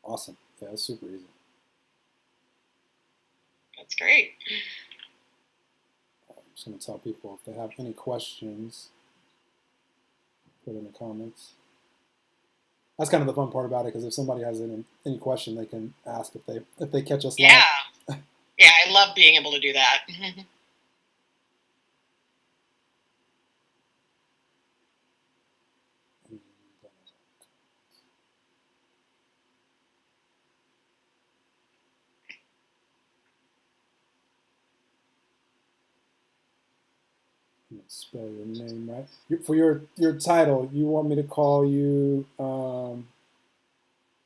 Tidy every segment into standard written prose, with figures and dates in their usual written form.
Awesome. Yeah, that's super easy. That's great. I'm just going to tell people if they have any questions, put in the comments. That's kind of the fun part about it, because if somebody has any question, they can ask if they catch us live. Yeah. Yeah, I love being able to do that. Spell your name right. For your title, you want me to call you?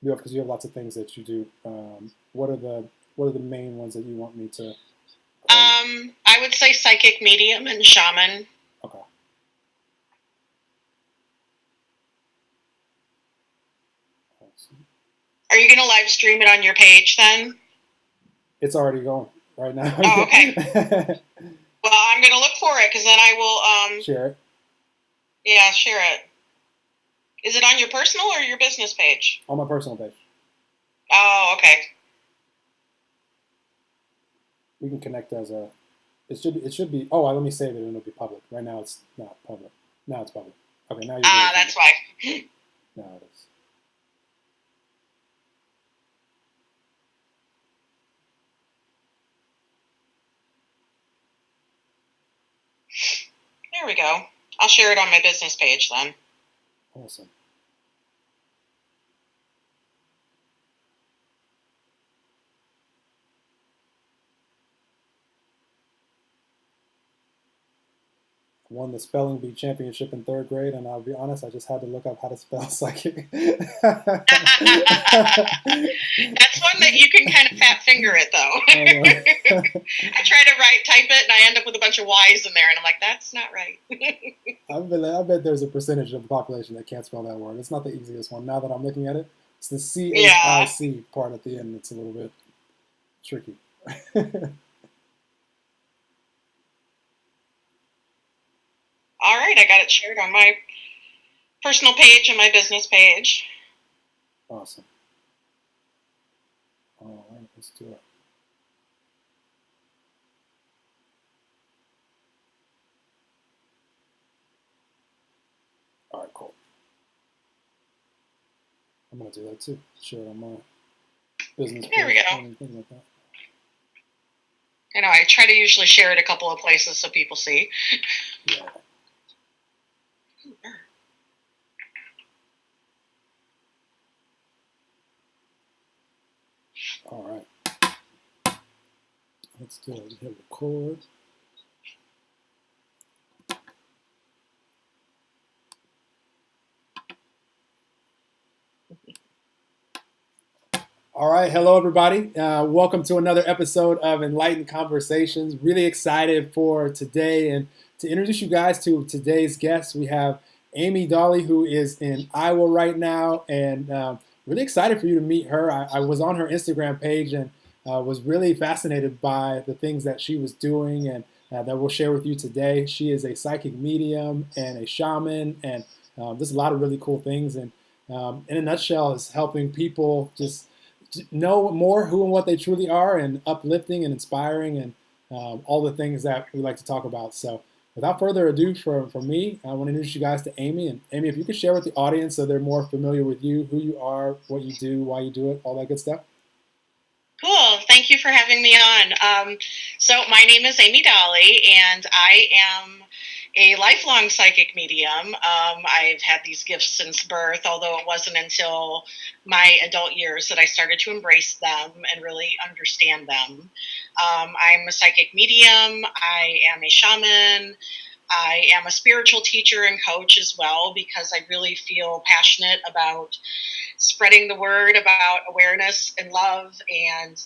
Because you have lots of things that you do. What are the main ones that you want me to call you? I would say psychic medium and shaman. Okay. Awesome. Are you going to live stream it on your page then? It's already going right now. Oh, okay. Well, I'm going to look for it, because then I will share it. Yeah, share it. Is it on your personal or your business page? On my personal page. Oh, okay. We can connect as a. It should be. Oh, let me save it and it'll be public. Right now it's not public. Now it's public. Okay, now you're. That's why. Now it is. There we go. I'll share it on my business page then. Awesome. Won the spelling bee championship in 3rd grade, and I'll be honest, I just had to look up how to spell psychic. That's one that you can kind of fat finger it, though. I try to type it, and I end up with a bunch of Y's in there, and I'm like, that's not right. I bet there's a percentage of the population that can't spell that word. It's not the easiest one. Now that I'm looking at it, it's the C-H-I-C part at the end. It's a little bit tricky. All right, I got it shared on my personal page and my business page. Awesome. All right, let's do it. All right, cool. I'm going to do that too. Share it on my business page. There we go. Anything like that. I know, I try to usually share it a couple of places so people see. Yeah. All right. Let's do it. Hit record. All right. Hello, everybody. Welcome to another episode of Enlightened Conversations. Really excited for today and to introduce you guys to today's guest. We have Amy Dolly, who is in Iowa right now, and really excited for you to meet her. I was on her Instagram page and was really fascinated by the things that she was doing and that we'll share with you today. She is a psychic medium and a shaman, and there's a lot of really cool things. And in a nutshell, is helping people just know more who and what they truly are, and uplifting and inspiring, and all the things that we like to talk about. So without further ado, for me, I want to introduce you guys to Amy. And Amy, if you could share with the audience so they're more familiar with you, who you are, what you do, why you do it, all that good stuff. Cool. Thank you for having me on. So my name is Amy Dolly, and I am a lifelong psychic medium. I've had these gifts since birth, although it wasn't until my adult years that I started to embrace them and really understand them. I'm a psychic medium. I am a shaman. I am a spiritual teacher and coach as well, because I really feel passionate about spreading the word about awareness and love and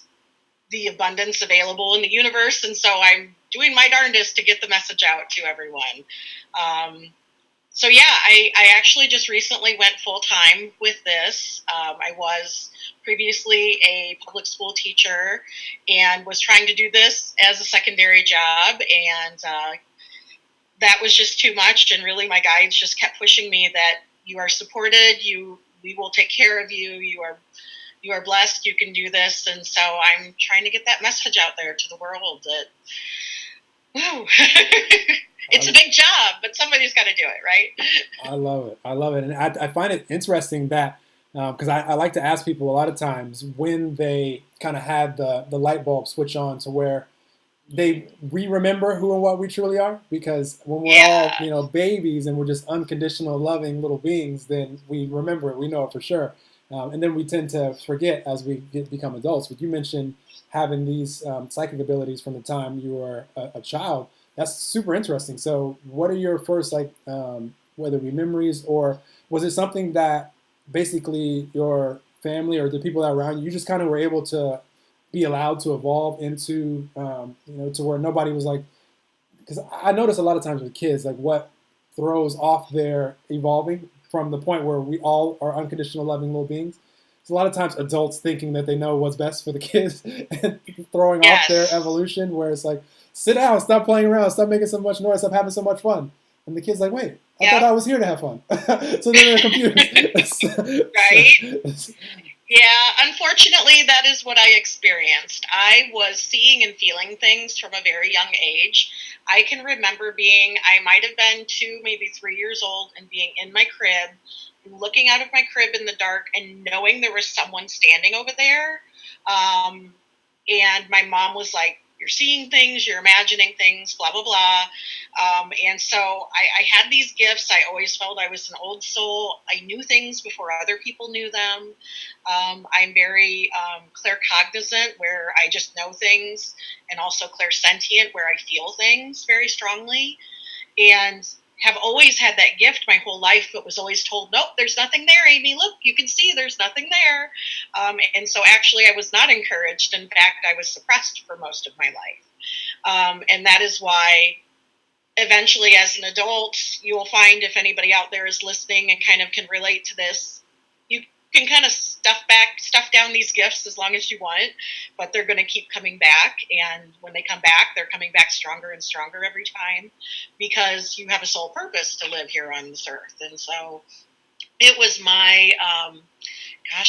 the abundance available in the universe. And so I'm doing my darndest to get the message out to everyone. So yeah, I actually just recently went full-time with this. I was previously a public school teacher and was trying to do this as a secondary job, and that was just too much. And really my guides just kept pushing me that you are supported, we will take care of you, you you are blessed, you can do this. And so I'm trying to get that message out there to the world that, woo, it's a big job, but somebody's got to do it, right? I love it. I love it. And I find it interesting that, because I like to ask people a lot of times when they kind of had the light bulb switch on to where we remember who and what we truly are, because when we're all Yeah. babies and we're just unconditional loving little beings, then we remember it, we know it for sure, and then we tend to forget as we become adults. But you mentioned having these psychic abilities from the time you were a child. That's super interesting. So what are your first, like, whether it be memories, or was it something that basically your family or the people that were around you, you just kind of were able to be allowed to evolve into, to where nobody was like, because I notice a lot of times with kids, like what throws off their evolving from the point where we all are unconditional loving little beings. It's a lot of times adults thinking that they know what's best for the kids and throwing off their Yes. evolution, where it's like, sit down, stop playing around, stop making so much noise, stop having so much fun. And the kid's like, wait, I thought Yep. I was here to have fun. So then they're confused. Right. Yeah, unfortunately, that is what I experienced. I was seeing and feeling things from a very young age. I can remember I might have been 2, maybe 3 years old, and being in my crib, looking out of my crib in the dark, and knowing there was someone standing over there. Um, and my mom was like, "You're seeing things, you're imagining things, blah, blah, blah." And so I had these gifts. I always felt I was an old soul. I knew things before other people knew them. I'm very claircognizant, where I just know things, and also clairsentient, where I feel things very strongly. And have always had that gift my whole life, but was always told, nope, there's nothing there, Amy. Look, you can see there's nothing there. And so actually, I was not encouraged. In fact, I was suppressed for most of my life. And that is why eventually, as an adult, you will find, if anybody out there is listening and kind of can relate to this, you can kind of stuff down these gifts as long as you want, but they're going to keep coming back. And when they come back, they're coming back stronger and stronger every time, because you have a sole purpose to live here on this earth. And so it was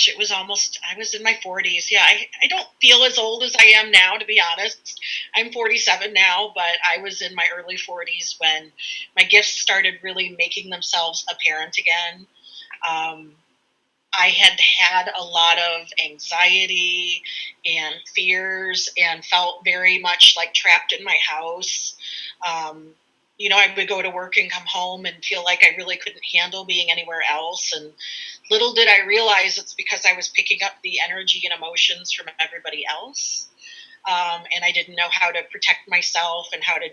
it was almost, I was in my 40s. Yeah, I don't feel as old as I am now, to be honest. I'm 47 now, but I was in my early 40s when my gifts started really making themselves apparent again. Um, I had a lot of anxiety and fears, and felt very much like trapped in my house. Um, I would go to work and come home and feel like I really couldn't handle being anywhere else. And little did I realize it's because I was picking up the energy and emotions from everybody else. And I didn't know how to protect myself and how to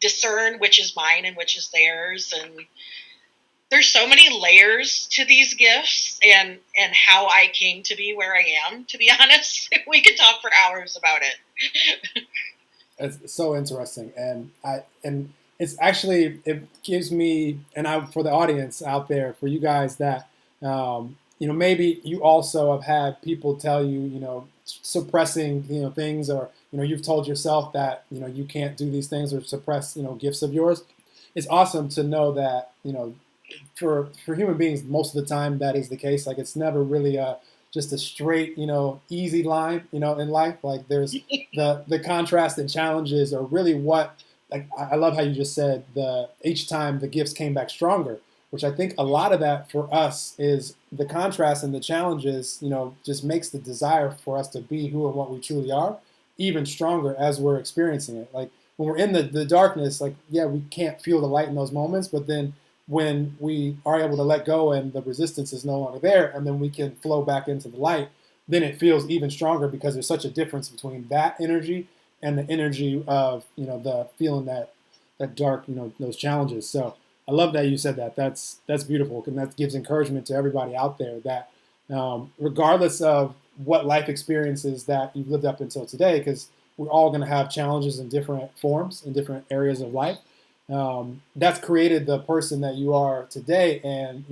discern which is mine and which is theirs. And there's so many layers to these gifts, and how I came to be where I am, to be honest. We could talk for hours about it. It's so interesting, and it's actually, it gives me, and I, for the audience out there, for you guys that, maybe you also have had people tell you, suppressing, things, or you've told yourself that you can't do these things or suppress gifts of yours. It's awesome to know that for human beings, most of the time that is the case. Like, it's never really just a straight, easy line, in life. Like, there's the contrast and challenges are really what, like, I love how you just said, each time the gifts came back stronger, which I think a lot of that for us is the contrast and the challenges, just makes the desire for us to be who and what we truly are even stronger as we're experiencing it. Like, when we're in the darkness, like, yeah, we can't feel the light in those moments, but then when we are able to let go and the resistance is no longer there, and then we can flow back into the light, then it feels even stronger, because there's such a difference between that energy and the energy of the feeling that dark, those challenges. So I love that you said that. That's beautiful, and that gives encouragement to everybody out there that, regardless of what life experiences that you've lived up until today, because we're all going to have challenges in different forms in different areas of life. That's created the person that you are today, and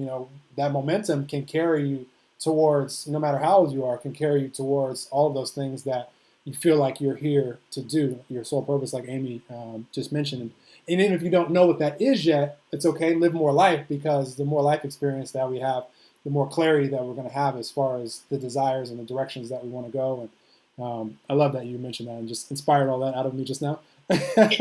that momentum can carry you towards, no matter how old you are, can carry you towards all of those things that you feel like you're here to do, your sole purpose, like Amy just mentioned. And even if you don't know what that is yet, it's okay. Live more life, because the more life experience that we have, the more clarity that we're going to have as far as the desires and the directions that we want to go. And I love that you mentioned that and just inspired all that out of me just now. Happy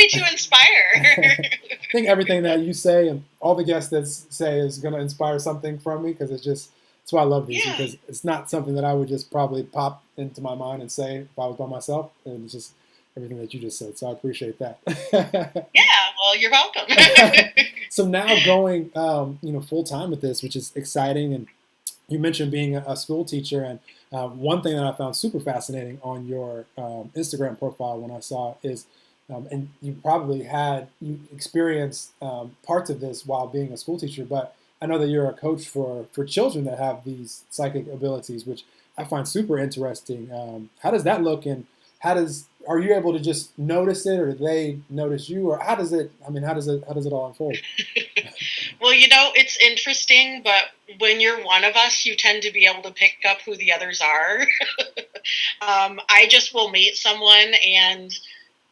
to inspire. I think everything that you say and all the guests that say is going to inspire something from me, because it's why I love these, Yeah. because it's not something that I would just probably pop into my mind and say if I was by myself. And it's just everything that you just said. So I appreciate that. Yeah, well, you're welcome. So now going, full time with this, which is exciting. And you mentioned being a school teacher, and one thing that I found super fascinating on your Instagram profile when I saw it is, and you experienced parts of this while being a school teacher, but I know that you're a coach for children that have these psychic abilities, which I find super interesting. How does that look, and are you able to just notice it, or do they notice you, or how does it? I mean, how does it all unfold? Well, it's interesting, but when you're one of us, you tend to be able to pick up who the others are. I just will meet someone and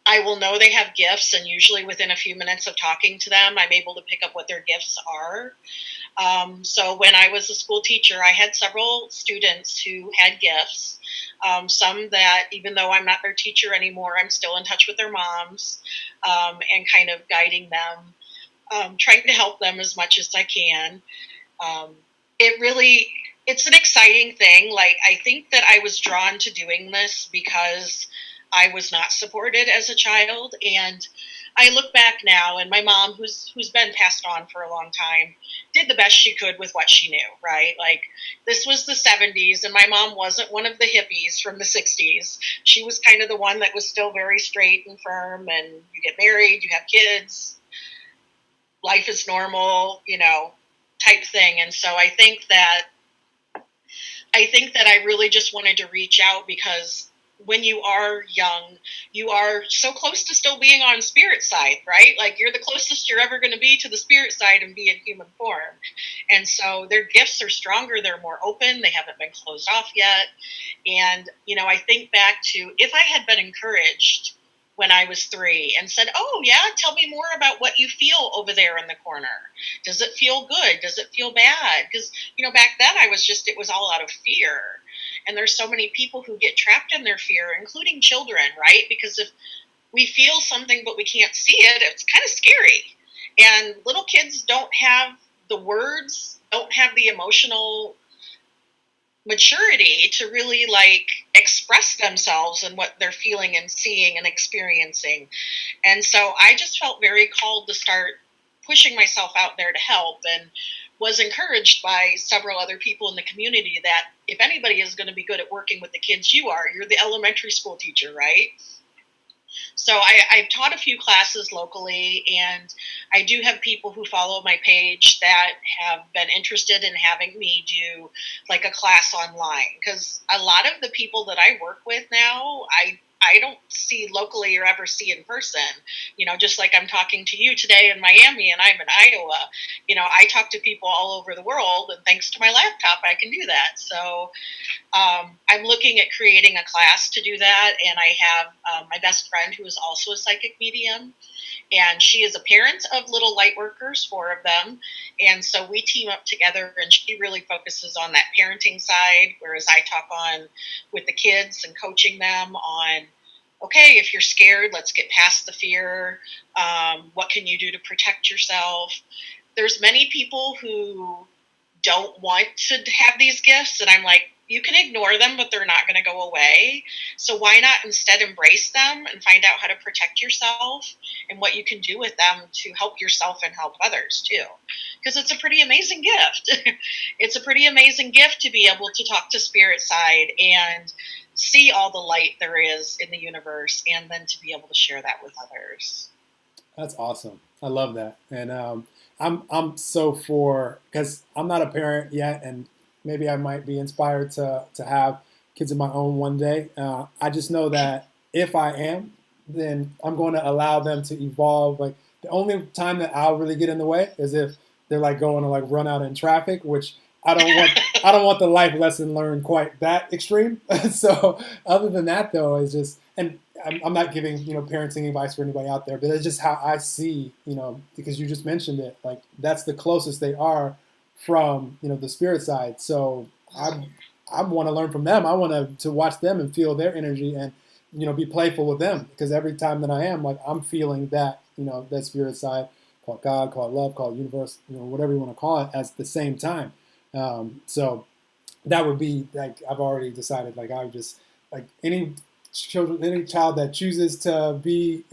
I will know they have gifts, and usually within a few minutes of talking to them, I'm able to pick up what their gifts are. So when I was a school teacher, I had several students who had gifts. Some that, even though I'm not their teacher anymore, I'm still in touch with their moms and kind of guiding them, trying to help them as much as I can. Um, it's an exciting thing. Like, I think that I was drawn to doing this because I was not supported as a child, and I look back now, and my mom, who's been passed on for a long time, did the best she could with what she knew, right? Like, this was the 70s, and my mom wasn't one of the hippies from the 60s. She was kind of the one that was still very straight and firm, and you get married, you have kids, life is normal, type thing. And so I think that I really just wanted to reach out because when you are young, you are so close to still being on spirit side, right? Like, you're the closest you're ever going to be to the spirit side and be in human form. And so their gifts are stronger. They're more open. They haven't been closed off yet. And, I think back to if I had been encouraged when I was 3 and said, "Oh, yeah, tell me more about what you feel over there in the corner. Does it feel good? Does it feel bad?" Because, back then it was all out of fear. And there's so many people who get trapped in their fear, including children, right? Because if we feel something but we can't see it, it's kind of scary. And little kids don't have the words, don't have the emotional maturity to really express themselves and what they're feeling and seeing and experiencing. And so I just felt very called to start pushing myself out there to help, and was encouraged by several other people in the community that if anybody is going to be good at working with the kids, you're the elementary school teacher, right? So I've taught a few classes locally, and I do have people who follow my page that have been interested in having me do like a class online. Because a lot of the people that I work with now, I don't see locally or ever see in person. Just like I'm talking to you today in Miami and I'm in Iowa. I talk to people all over the world, and thanks to my laptop, I can do that. So I'm looking at creating a class to do that, and I have my best friend who is also a psychic medium, and she is a parent of little light workers, 4 of them, and so we team up together, and she really focuses on that parenting side, whereas I talk on with the kids and coaching them on, okay, if you're scared, let's get past the fear. What can you do to protect yourself? There's many people who don't want to have these gifts, and I'm like, you can ignore them, but they're not going to go away. So why not instead embrace them and find out how to protect yourself and what you can do with them to help yourself and help others too? Because it's a pretty amazing gift. It's a pretty amazing gift to be able to talk to spirit side and see all the light there is in the universe, and then to be able to share that with others. That's awesome. I love that. And I'm so for, because I'm not a parent yet, and maybe I might be inspired to have kids of my own one day. I just know that if I am, then I'm going to allow them to evolve. Like, the only time that I'll really get in the way is if they're like going to like run out in traffic, which I don't want. I don't want the life lesson learned quite that extreme. So other than that, though, is just, and I'm not giving parenting advice for anybody out there, but it's just how I see, because you just mentioned it. Like, that's the closest they are from the spirit side. So I want to learn from them. I want to watch them and feel their energy and be playful with them, because every time that I am, like, I'm feeling that that spirit side, call it God, call it love, call it universe, whatever you want to call it, at the same time. So that would be like, I've already decided, like, I would just, like, any child that chooses to be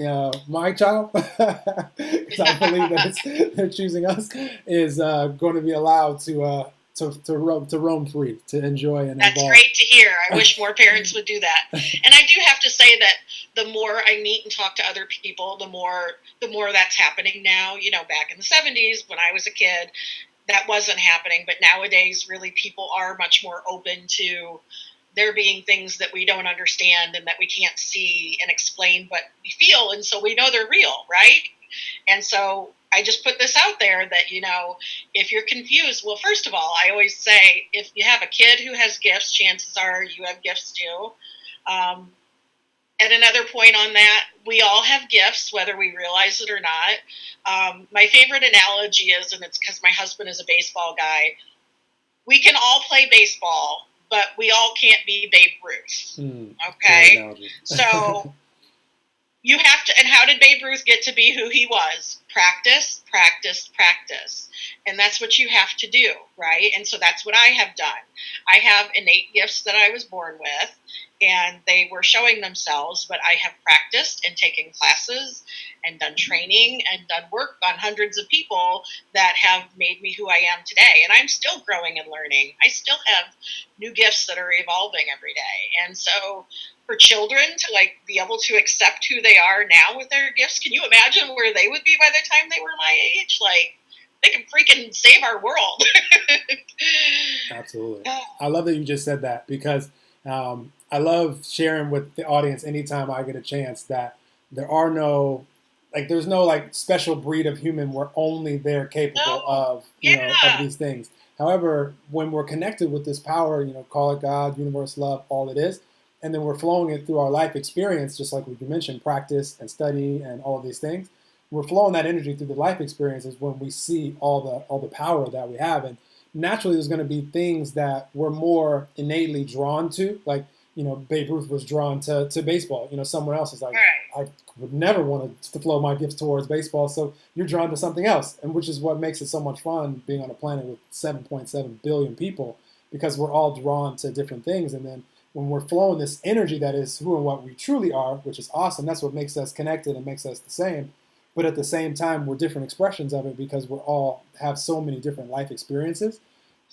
my child, because I believe that they're choosing us, is going to be allowed to roam free, to enjoy and That's evolve. great to hear. I wish more parents would do that. And I do have to say that the more I meet and talk to other people, the more that's happening now. Back in the 70s when I was a kid, that wasn't happening, but nowadays really people are much more open to there being things that we don't understand and that we can't see and explain, but we feel, and so we know they're real, right? And so I just put this out there that, if you're confused, well, first of all, I always say, if you have a kid who has gifts, chances are you have gifts too. And another point on that, we all have gifts, whether we realize it or not. My favorite analogy is, and it's because my husband is a baseball guy, we can all play baseball, but we all can't be Babe Ruth. Okay? So you have to, and how did Babe Ruth get to be who he was? Practice, practice, practice. And that's what you have to do, right? And so that's what I have done. I have innate gifts that I was born with, and they were showing themselves, but I have practiced and taken classes and done training and done work on hundreds of people that have made me who I am today. And I'm still growing and learning. I still have new gifts that are evolving every day. And so for children to be able to accept who they are now with their gifts, can you imagine where they would be by the time they were my age? Like, they can freaking save our world. Absolutely. I love that you just said that, because I love sharing with the audience anytime I get a chance that there's no special breed of human where only they're capable of of these things. However, when we're connected with this power, call it God, universe, love, all it is, and then we're flowing it through our life experience, just like we mentioned, practice and study and all of these things. We're flowing that energy through the life experiences when we see all the power that we have. And naturally, there's going to be things that we're more innately drawn to, like Babe Ruth was drawn to baseball. Someone else is like, I would never want to flow my gifts towards baseball, so you're drawn to something else, and which is what makes it so much fun being on a planet with 7.7 billion people, because we're all drawn to different things. And then when we're flowing this energy that is who and what we truly are, which is awesome, that's what makes us connected and makes us the same. But at the same time, we're different expressions of it, because we're all have so many different life experiences.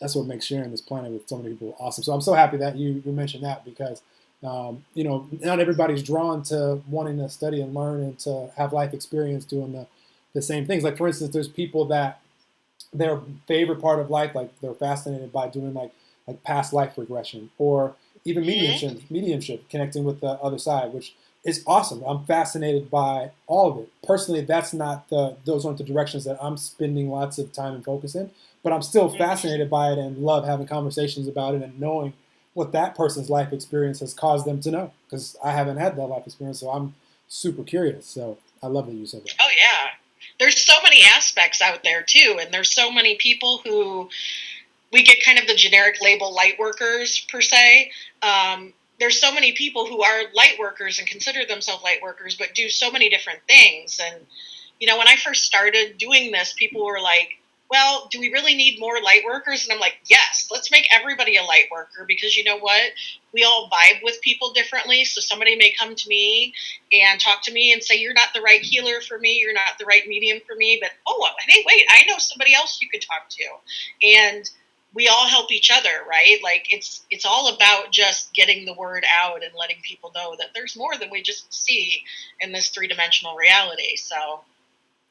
That's what makes sharing this planet with so many people awesome. So I'm so happy that you mentioned that, because not everybody's drawn to wanting to study and learn and to have life experience doing the same things. Like, for instance, there's people that their favorite part of life, like, they're fascinated by doing like past life regression, or even mediumship, connecting with the other side, which is awesome. I'm fascinated by all of it. Personally, those aren't the directions that I'm spending lots of time and focus in, but I'm still fascinated by it and love having conversations about it and knowing what that person's life experience has caused them to know, because I haven't had that life experience, so I'm super curious. So I love that you said that. Oh, yeah. There's so many aspects out there, too, and there's so many people who we get kind of the generic label light workers, per se. There's so many people who are light workers and consider themselves light workers, but do so many different things. And, when I first started doing this, people were like, well, do we really need more light workers? And I'm like, yes, let's make everybody a light worker, because you know what? We all vibe with people differently. So somebody may come to me and talk to me and say, you're not the right healer for me. You're not the right medium for me. But, oh, hey, wait, I know somebody else you could talk to. And we all help each other, right? Like, it's all about just getting the word out and letting people know that there's more than we just see in this three-dimensional reality. So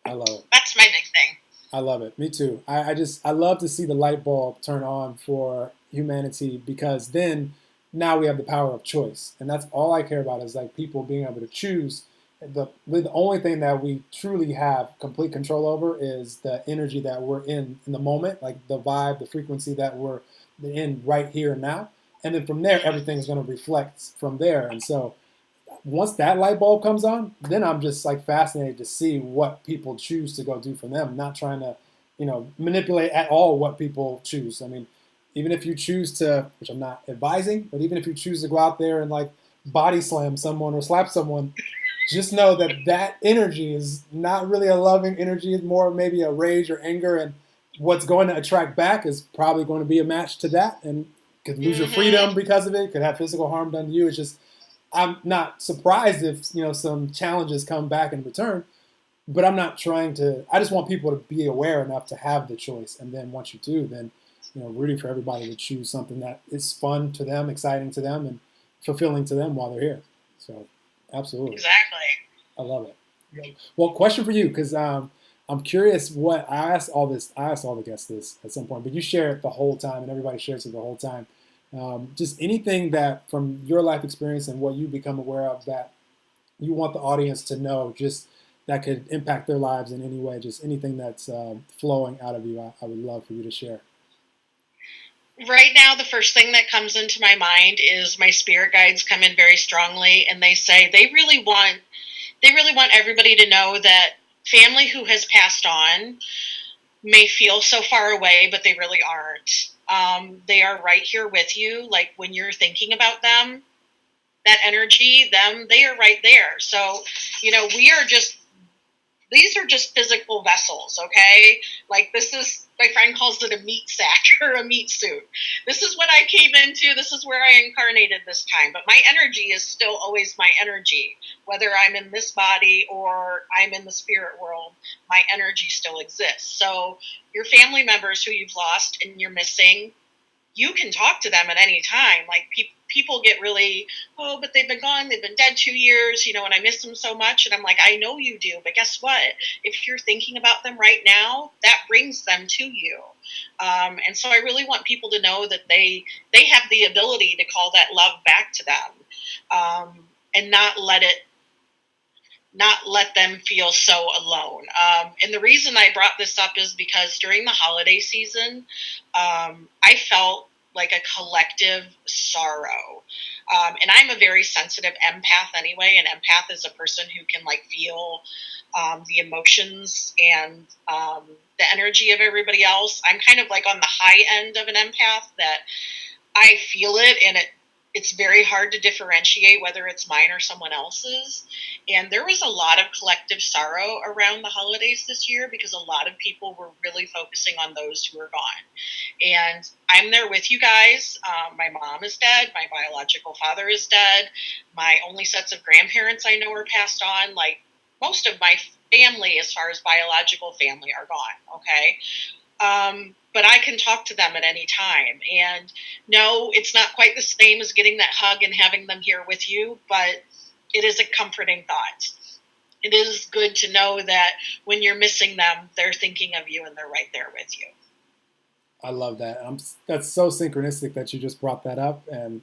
I love it. That's my big thing. I love it. Me too. I love to see the light bulb turn on for humanity, because then now we have the power of choice. And that's all I care about, is like people being able to choose. The only thing that we truly have complete control over is the energy that we're in the moment, like the vibe, the frequency that we're in right here and now. And then from there, everything's going to reflect from there. And so once that light bulb comes on, then I'm just like fascinated to see what people choose to go do for them. Not trying to manipulate at all what people choose. I mean, even if you choose to, which I'm not advising, but even if you choose to go out there and like body slam someone or slap someone, just know that that energy is not really a loving energy. It's more maybe a rage or anger, and what's going to attract back is probably going to be a match to that, and could lose your freedom Mm-hmm. because of it. Could have physical harm done to you. It's just I'm not surprised if some challenges come back in return, but I'm not trying to. I just want people to be aware enough to have the choice, and then once you do, then rooting for everybody to choose something that is fun to them, exciting to them, and fulfilling to them while they're here. So, absolutely, Exactly. I love it. Well, question for you, because I'm curious what I asked all this. I asked all the guests this at some point, but you share it the whole time, and everybody shares it the whole time. Just anything that from your life experience and what you become aware of that you want the audience to know, just that could impact their lives in any way, just anything that's flowing out of you, I would love for you to share. Right now, the first thing that comes into my mind is my spirit guides come in very strongly, and they say they really want everybody to know that family who has passed on may feel so far away, but they really aren't. They are right here with you. Like when you're thinking about them, that energy, them, they are right there. So, we are just these are just physical vessels, okay? Like this is my friend calls it a meat sack or a meat suit. This is what I came into. This is where I incarnated this time. But my energy is still always my energy. Whether I'm in this body or I'm in the spirit world, my energy still exists. So your family members who you've lost and you're missing, you can talk to them at any time. Like people get really, oh, but they've been gone, they've been dead 2 years, and I miss them so much. And I'm like, I know you do, but guess what? If you're thinking about them right now, that brings them to you. And so I really want people to know that they have the ability to call that love back to them, and not let them feel so alone. And the reason I brought this up is because during the holiday season, I felt like a collective sorrow. And I'm a very sensitive empath anyway. An empath is a person who can feel the emotions and the energy of everybody else. I'm kind of like on the high end of an empath that I feel it, and it's very hard to differentiate whether it's mine or someone else's. And there was a lot of collective sorrow around the holidays this year because a lot of people were really focusing on those who are gone. And I'm there with you guys. My mom is dead. My biological father is dead. My only sets of grandparents I know are passed on. Like most of my family, as far as biological family, are gone. Okay. But I can talk to them at any time. And no, it's not quite the same as getting that hug and having them here with you, but it is a comforting thought. It is good to know that when you're missing them, they're thinking of you and they're right there with you. I love that. That's so synchronistic that you just brought that up. And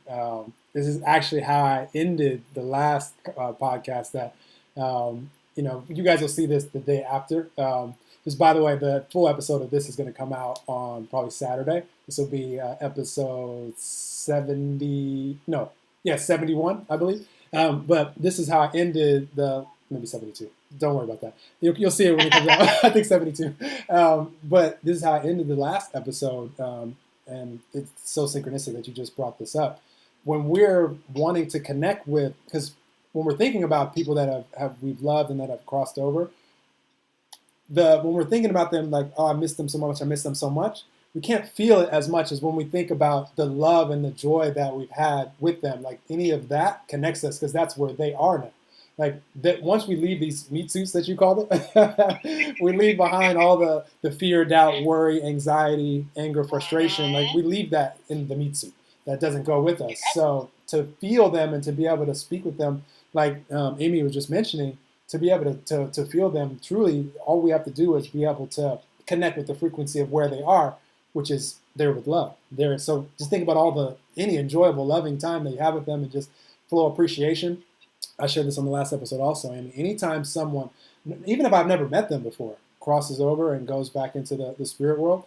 this is actually how I ended the last podcast. That you guys will see this the day after. Just by the way, the full episode of this is going to come out on probably Saturday. This will be episode 70. No, yeah, 71, I believe. But this is how I ended maybe 72. Don't worry about that. You'll see it when it comes out. I think 72. But this is how I ended the last episode. And it's so synchronistic that you just brought this up. When we're wanting to connect with, because when we're thinking about people that we've loved and that have crossed over, when we're thinking about them, like, oh, I miss them so much, I miss them so much, we can't feel it as much as when we think about the love and the joy that we've had with them. Like any of that connects us because that's where they are now. Like that, once we leave these meat suits that you called it, we leave behind all the fear, doubt, worry, anxiety, anger, frustration. Like we leave that in the meat suit. That doesn't go with us. So to feel them and to be able to speak with them, like Amy was just mentioning, to be able to feel them truly, all we have to do is be able to connect with the frequency of where they are, which is there with love. There, so just think about any enjoyable, loving time that you have with them, and just flow appreciation. I shared this on the last episode also. And anytime someone, even if I've never met them before, crosses over and goes back into the spirit world,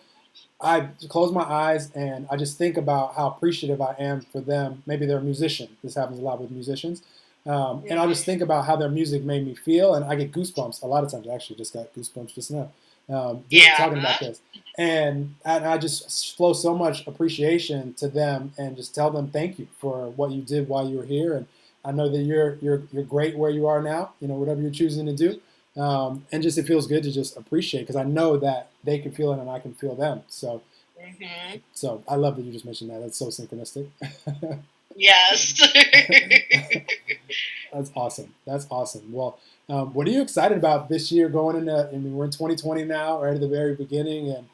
I close my eyes and I just think about how appreciative I am for them. Maybe they're a musician. This happens a lot with musicians. And I'll just think about how their music made me feel, and I get goosebumps. A lot of times, I actually just got goosebumps just now. Yeah. talking about this. And I just flow so much appreciation to them and just tell them thank you for what you did while you were here. And I know that you're great where you are now. Whatever you're choosing to do, and just it feels good to just appreciate because I know that they can feel it and I can feel them. So Hmm. so I love that you just mentioned that. That's so synchronistic. Yes. That's awesome. That's awesome. Well, what are you excited about this year going into? I mean, we're in 2020 now, right at the very beginning, and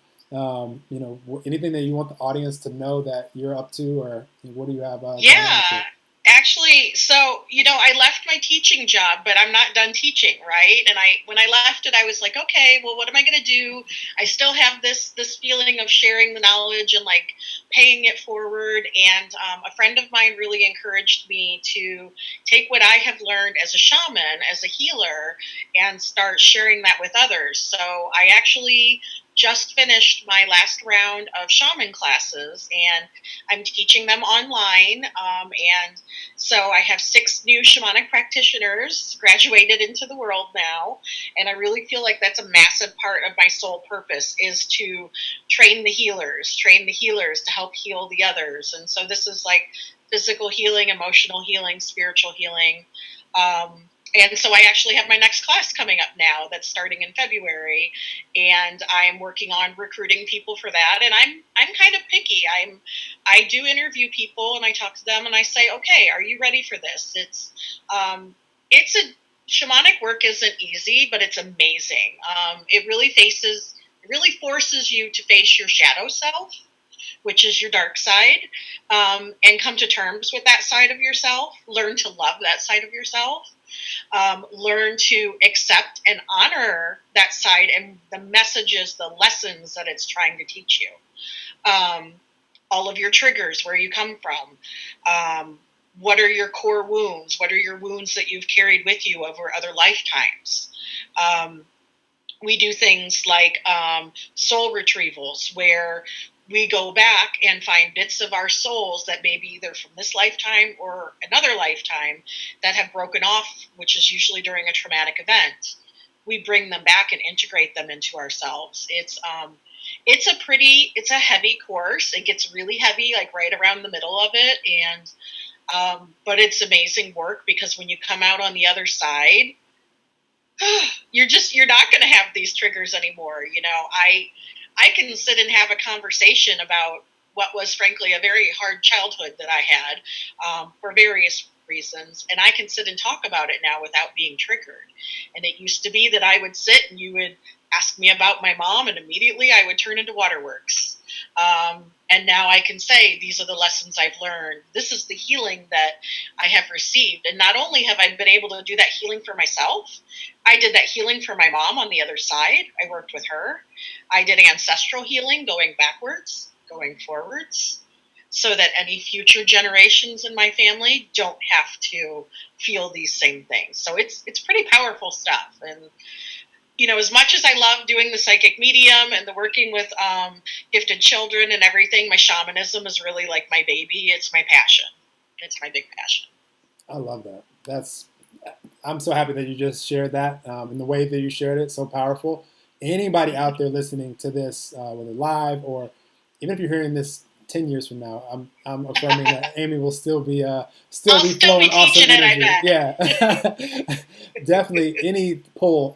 anything that you want the audience to know that you're up to, or what do you have going on Yeah, this year? actually, so I left my teaching job, but I'm not done teaching, right? And when I left it, I was like, okay, well, what am I going to do? I still have this feeling of sharing the knowledge and like paying it forward. And a friend of mine really encouraged me to take what I have learned as a shaman, as a healer, and start sharing that with others. So I actually just finished my last round of shaman classes, and I'm teaching them online. And so I have 6 new shamanic practitioners graduated into the world now. And I really feel like that's a massive part of my soul purpose is to train the healers to help heal the others. And so this is like physical healing, emotional healing, spiritual healing. And so I actually have my next class coming up now that's starting in February, and I'm working on recruiting people for that. And I'm kind of picky. I do interview people and I talk to them and I say, okay, are you ready for this? It's a shamanic work isn't easy, but it's amazing. It really forces you to face your shadow self, which is your dark side, and come to terms with that side of yourself. Learn to love that side of yourself. Learn to accept and honor that side and the messages, the lessons that it's trying to teach you. All of your triggers, where you come from. What are your core wounds? What are your wounds that you've carried with you over other lifetimes? We do things like soul retrievals, where we go back and find bits of our souls that may be either from this lifetime or another lifetime that have broken off, which is usually during a traumatic event. We bring them back and integrate them into ourselves. It's a heavy course. It gets really heavy, like right around the middle of it, and but it's amazing work because when you come out on the other side, you're not going to have these triggers anymore. I can sit and have a conversation about what was frankly a very hard childhood that I had, for various reasons, and I can sit and talk about it now without being triggered. And it used to be that I would sit and you would ask me about my mom, and immediately I would turn into waterworks. And now I can say, these are the lessons I've learned. This is the healing that I have received. And not only have I been able to do that healing for myself, I did that healing for my mom on the other side. I worked with her. I did ancestral healing, going backwards, going forwards, so that any future generations in my family don't have to feel these same things. So it's pretty powerful stuff. And as much as I love doing the psychic medium and the working with gifted children and everything, my shamanism is really like my baby. It's my passion. It's my big passion. I love that. I'm so happy that you just shared that, and the way that you shared it, so powerful. Anybody out there listening to this, whether live or even if you're hearing this 10 years from now, I'm affirming that Amy will still I'll be still be flowing awesome teaching it, I energy. bet. Yeah, definitely.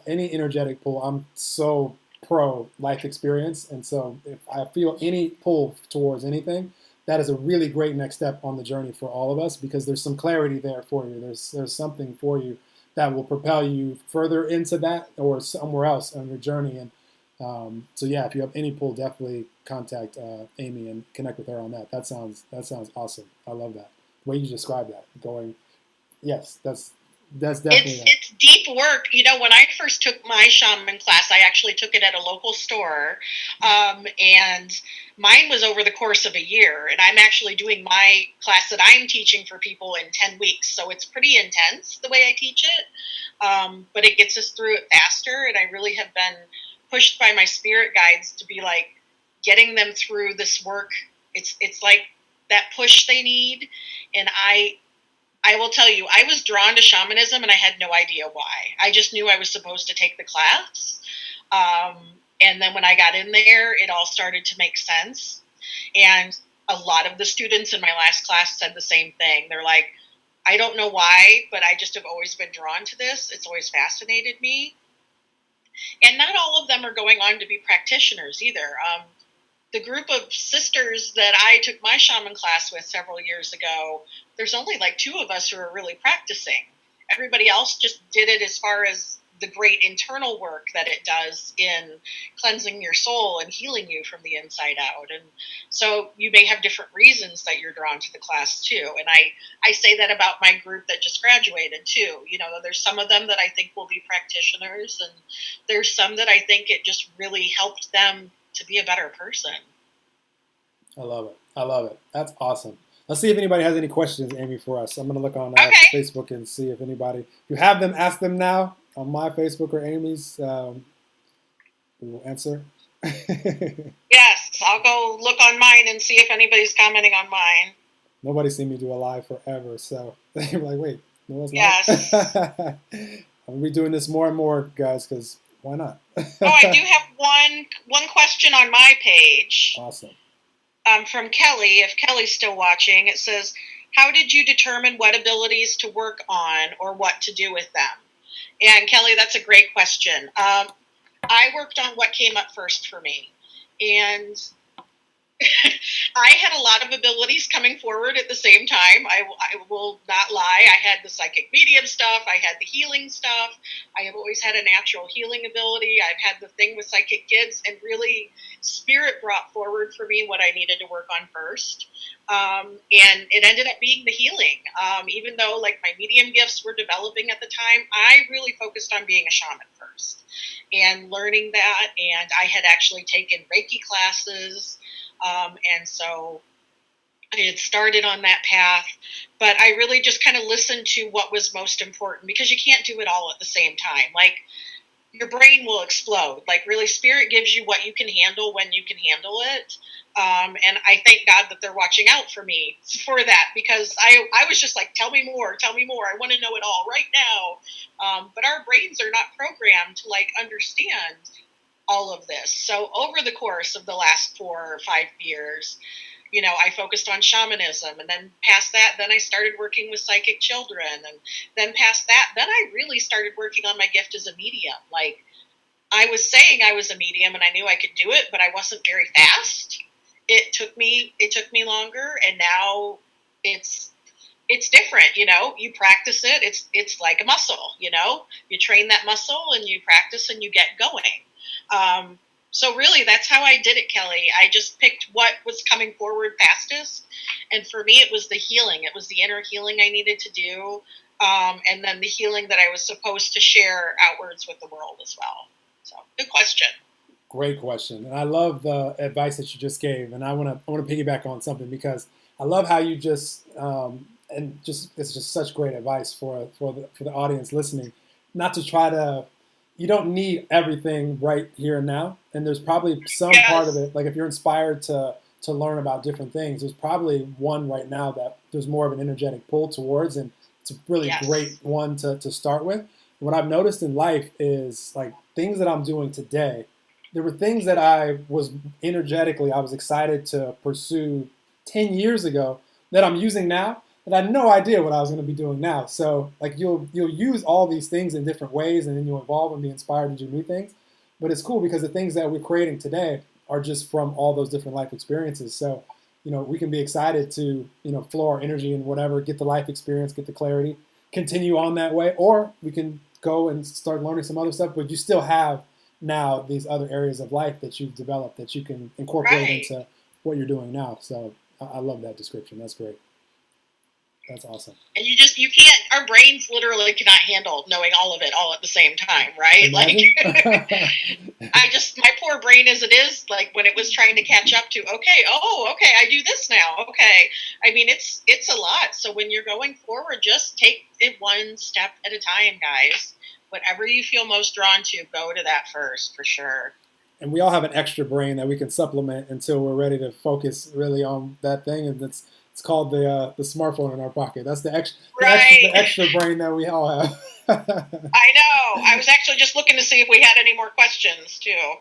Any energetic pull, I'm so pro life experience, and so if I feel any pull towards anything, that is a really great next step on the journey for all of us because there's some clarity there for you. There's something for you that will propel you further into that or somewhere else on your journey. And so yeah, if you have any pull, definitely contact Amy and connect with her on that. That sounds awesome. I love that the way you describe that. Going, yes, that's definitely that. It's deep work. When I first took my shaman class, I actually took it at a local store, and mine was over the course of a year. And I'm actually doing my class that I'm teaching for people in 10 weeks, so it's pretty intense the way I teach it. But it gets us through it faster, and I really have been pushed by my spirit guides to be like getting them through this work. It's like that push they need, and I will tell you, I was drawn to shamanism and I had no idea why. I just knew I was supposed to take the class. Um, And then when I got in there, it all started to make sense. And a lot of the students in my last class said the same thing. They're like, I don't know why, but I just have always been drawn to this. It's always fascinated me. And not all of them are going on to be practitioners either. The group of sisters that I took my shaman class with several years ago, there's only like 2 of us who are really practicing. Everybody else just did it as far as the great internal work that it does in cleansing your soul and healing you from the inside out. And so you may have different reasons that you're drawn to the class too. And I say that about my group that just graduated too. You know, there's some of them that I think will be practitioners, and there's some that I think it just really helped them to be a better person. I love it. I love it. That's awesome. Let's see if anybody has any questions, Amy, for us. I'm going to look on Facebook and see if anybody, if you have them, ask them now on my Facebook or Amy's. We will answer. Yes, I'll go look on mine and see if anybody's commenting on mine. Nobody's seen me do a live forever, so they're like, wait, no one's yes. I'm going to be doing this more and more, guys, because why not? I do have one question on my page. Awesome. From Kelly, if Kelly's still watching, it says, how did you determine what abilities to work on or what to do with them? And Kelly, that's a great question. I worked on what came up first for me. And I had a lot of abilities coming forward at the same time. I will not lie. I had the psychic medium stuff. I had the healing stuff. I have always had a natural healing ability. I've had the thing with psychic kids, and really spirit brought forward for me what I needed to work on first. And it ended up being the healing. Even though like my medium gifts were developing at the time, I really focused on being a shaman first and learning that. And I had actually taken Reiki classes. And so I had started on that path, but I really just kind of listened to what was most important, because you can't do it all at the same time. Like, your brain will explode. Like, really, spirit gives you what you can handle when you can handle it. And I thank God that they're watching out for me for that, because I was just like, tell me more. I want to know it all right now. But our brains are not programmed to like understand all of this. So over the course of the last 4 or 5 years, you know, I focused on shamanism, and then past that, then I started working with psychic children, and then past that, then I really started working on my gift as a medium. Like, I was saying I was a medium and I knew I could do it, but I wasn't very fast. It took me longer, and now it's different. You know, you practice it. It's like a muscle, you know, you train that muscle and you practice and you get going. So really, that's how I did it, Kelly. I just picked what was coming forward fastest. And for me, it was the healing. It was the inner healing I needed to do. And then the healing that I was supposed to share outwards with the world as well. So good question. Great question. And I love the advice that you just gave. And I want to piggyback on something, because I love how you just, and just, it's just such great advice for the audience listening, not to try to, you don't need everything right here and now. And there's probably some part of it, like if you're inspired to learn about different things, there's probably one right now that there's more of an energetic pull towards, and it's a really great one to start with. What I've noticed in life is like things that I'm doing today, there were things that I was excited to pursue 10 years ago that I'm using now, that I had no idea what I was going to be doing now. So like you'll use all these things in different ways, and then you'll evolve and be inspired to do new things. But it's cool because the things that we're creating today are just from all those different life experiences. So, you know, we can be excited to, you know, flow our energy and whatever, get the life experience, get the clarity, continue on that way, or we can go and start learning some other stuff, but you still have now these other areas of life that you've developed that you can incorporate into what you're doing now. So I love that description. That's great. That's awesome. And you can't, our brains literally cannot handle knowing all of it all at the same time, right? Imagine. Like, my poor brain as it is, like when it was trying to catch up to, okay, I do this now. Okay. I mean, it's a lot. So when you're going forward, just take it one step at a time, guys. Whatever you feel most drawn to, go to that first, for sure. And we all have an extra brain that we can supplement until we're ready to focus really on that thing. And it's called the smartphone in our pocket. That's the extra brain that we all have. I know. I was actually just looking to see if we had any more questions too.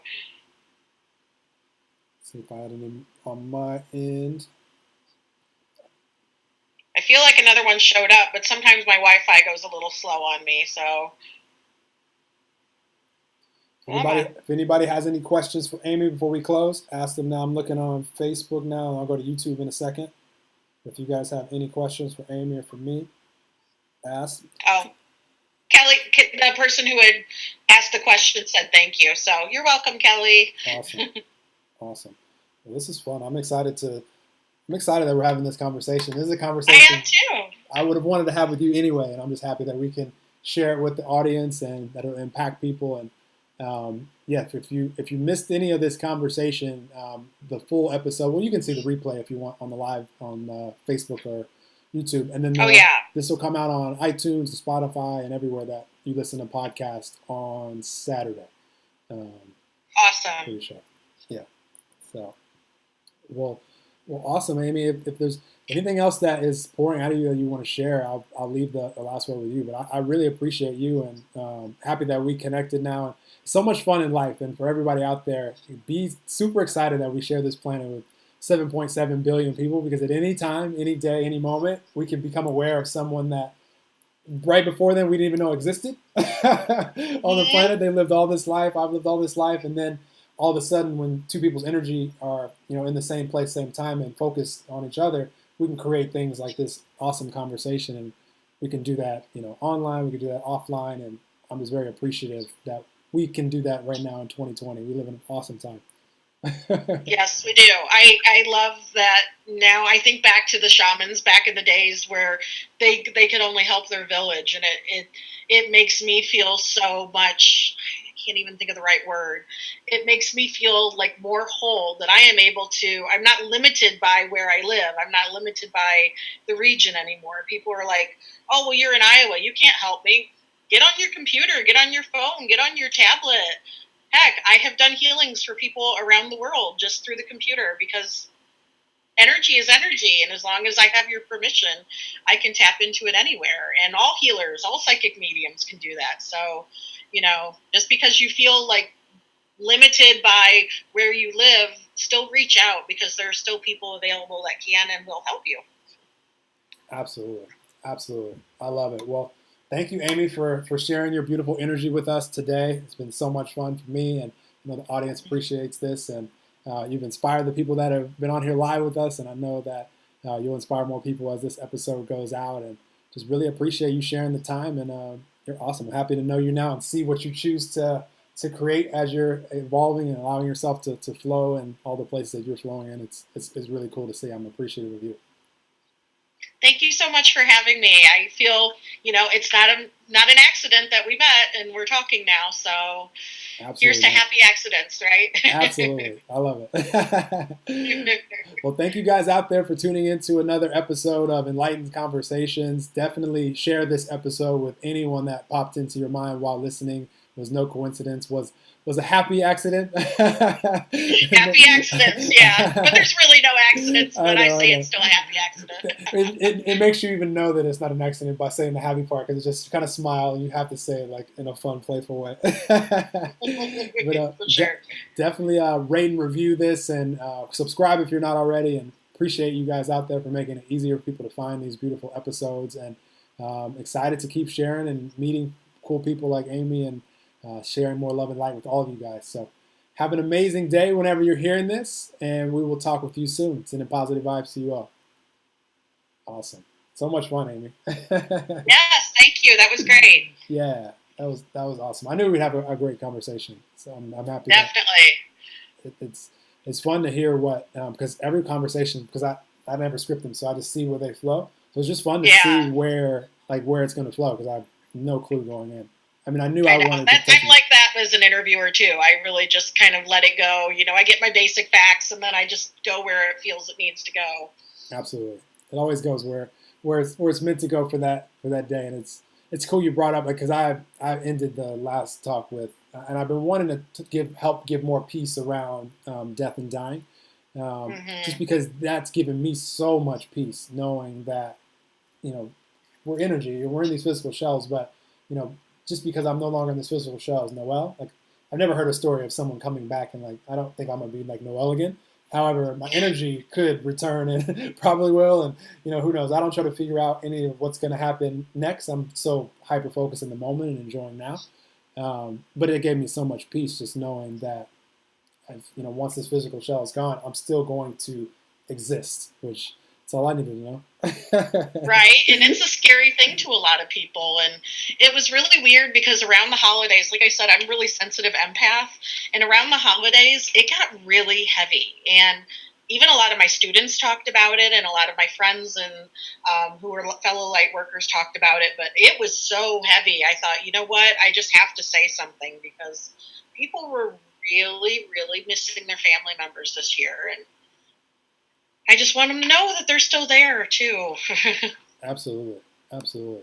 See if I had any on my end. I feel like another one showed up, but sometimes my Wi-Fi goes a little slow on me, so. If anybody has any questions for Amy before we close, ask them now. I'm looking on Facebook now, and I'll go to YouTube in a second. If you guys have any questions for Amy or for me, ask. Oh, Kelly, the person who had asked the question said thank you. So you're welcome, Kelly. Awesome. Awesome. Well, this is fun. I'm excited that we're having this conversation. This is a conversation I am too. I would have wanted to have with you anyway, and I'm just happy that we can share it with the audience and that it'll impact people. And if you missed any of this conversation, the full episode, well, you can see the replay if you want on the live on Facebook or YouTube, and then this will come out on iTunes, Spotify, and everywhere that you listen to podcasts on Saturday. Awesome. Pretty sure. Yeah. So, well, awesome, Amy. If there's anything else that is pouring out of you that you want to share, I'll leave the last word with you. But I really appreciate you, and happy that we connected now. And so much fun in life, and for everybody out there, be super excited that we share this planet with 7.7 billion people, because at any time, any day, any moment, we can become aware of someone that right before then we didn't even know existed on the planet. They lived all this life, I've lived all this life, and then all of a sudden, when two people's energy are in the same place, same time, and focused on each other, we can create things like this awesome conversation. And we can do that online, we can do that offline, and I'm just very appreciative that we can do that right now in 2020. We live in an awesome time. Yes, we do. I love that. Now I think back to the shamans back in the days where they could only help their village, and it makes me feel so much. I can't even think of the right word. It makes me feel like more whole, that I am able to. I'm not limited by where I live. I'm not limited by the region anymore. People are like, "Oh, well, you're in Iowa. You can't help me. Get on your computer. Get on your phone. Get on your tablet." Heck, I have done healings for people around the world just through the computer, because energy is energy. And as long as I have your permission, I can tap into it anywhere. And all healers, all psychic mediums can do that. So, just because you feel like limited by where you live, still reach out, because there are still people available that can and will help you. Absolutely. Absolutely. I love it. Well, thank you, Amy, for sharing your beautiful energy with us today. It's been so much fun for me, and I know the audience appreciates this. And you've inspired the people that have been on here live with us, and I know that you'll inspire more people as this episode goes out. And just really appreciate you sharing the time. And you're awesome. I'm happy to know you now and see what you choose to create as you're evolving and allowing yourself to flow in all the places that you're flowing in. It's really cool to see. I'm appreciative of you. Thank you so much for having me. I feel, it's not an accident that we met and we're talking now. So absolutely. Here's to happy accidents, right? Absolutely. I love it. Well, thank you guys out there for tuning in to another episode of Enlightened Conversations. Definitely share this episode with anyone that popped into your mind while listening. It was no coincidence. Was a happy accident. Happy accidents, yeah. But there's really no accidents, but I say it's still a happy accident. It makes you even know that it's not an accident by saying the happy part, because it's just kind of smile, and you have to say it like in a fun, playful way. But for sure. Definitely rate and review this, and subscribe if you're not already, and appreciate you guys out there for making it easier for people to find these beautiful episodes. And excited to keep sharing and meeting cool people like Amy, and sharing more love and light with all of you guys. So have an amazing day whenever you're hearing this, and we will talk with you soon. Sending positive vibes to you all. Awesome. So much fun, Amy. Yes, thank you. That was great. Yeah, that was awesome. I knew we'd have a great conversation, so I'm happy. Definitely. It's fun to hear what, because every conversation, because I never script them, so I just see where they flow. So it's just fun to see where it's going to flow, because I have no clue going in. I mean, I knew I wanted to. I'm like that as an interviewer too. I really just kind of let it go. I get my basic facts, and then I just go where it feels it needs to go. Absolutely, it always goes where it's meant to go for that day. And it's cool you brought up, because I ended the last talk with, and I've been wanting to help give more peace around death and dying, just because that's given me so much peace, knowing that we're energy, we're in these physical shells, but just because I'm no longer in this physical shell as Noel, like I've never heard a story of someone coming back and like, I don't think I'm gonna be like Noel again. However, my energy could return and probably will. And, who knows? I don't try to figure out any of what's going to happen next. I'm so hyper focused in the moment and enjoying now. But it gave me so much peace just knowing that, once this physical shell is gone, I'm still going to exist, which is all I needed to know. Right. And it's a scary thing to a lot of people. And it was really weird because around the holidays, like I said, I'm a really sensitive empath. And around the holidays, it got really heavy. And even a lot of my students talked about it, and a lot of my friends and who were fellow light workers talked about it. But it was so heavy. I thought, you know what? I just have to say something because people were really, really missing their family members this year. And I just want them to know that they're still there, too. Absolutely. Absolutely.